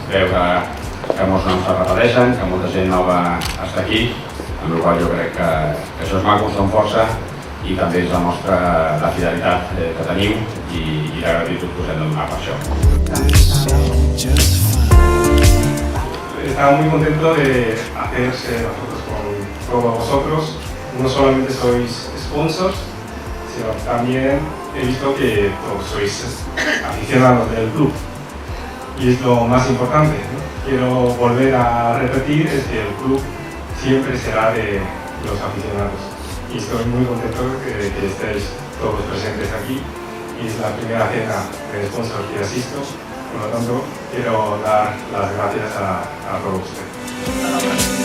veure que molts noms es repeteixen, que molta gent nova està aquí, amb la qual jo crec que això és maco, som força i també ens demostra la fidelitat que teniu i la gratitud que us hem de donar per això. Estaba muy contento de hacerse las fotos con todos vosotros. No solamente sois sponsors, sino también he visto que todos sois aficionados del club. Y es lo más importante, ¿no? Quiero volver a repetir, es que el club siempre será de los aficionados. Y estoy muy contento de que estéis todos presentes aquí. Y es la primera cena de sponsors que asisto. Por lo tanto, quiero dar las gracias a todos ustedes.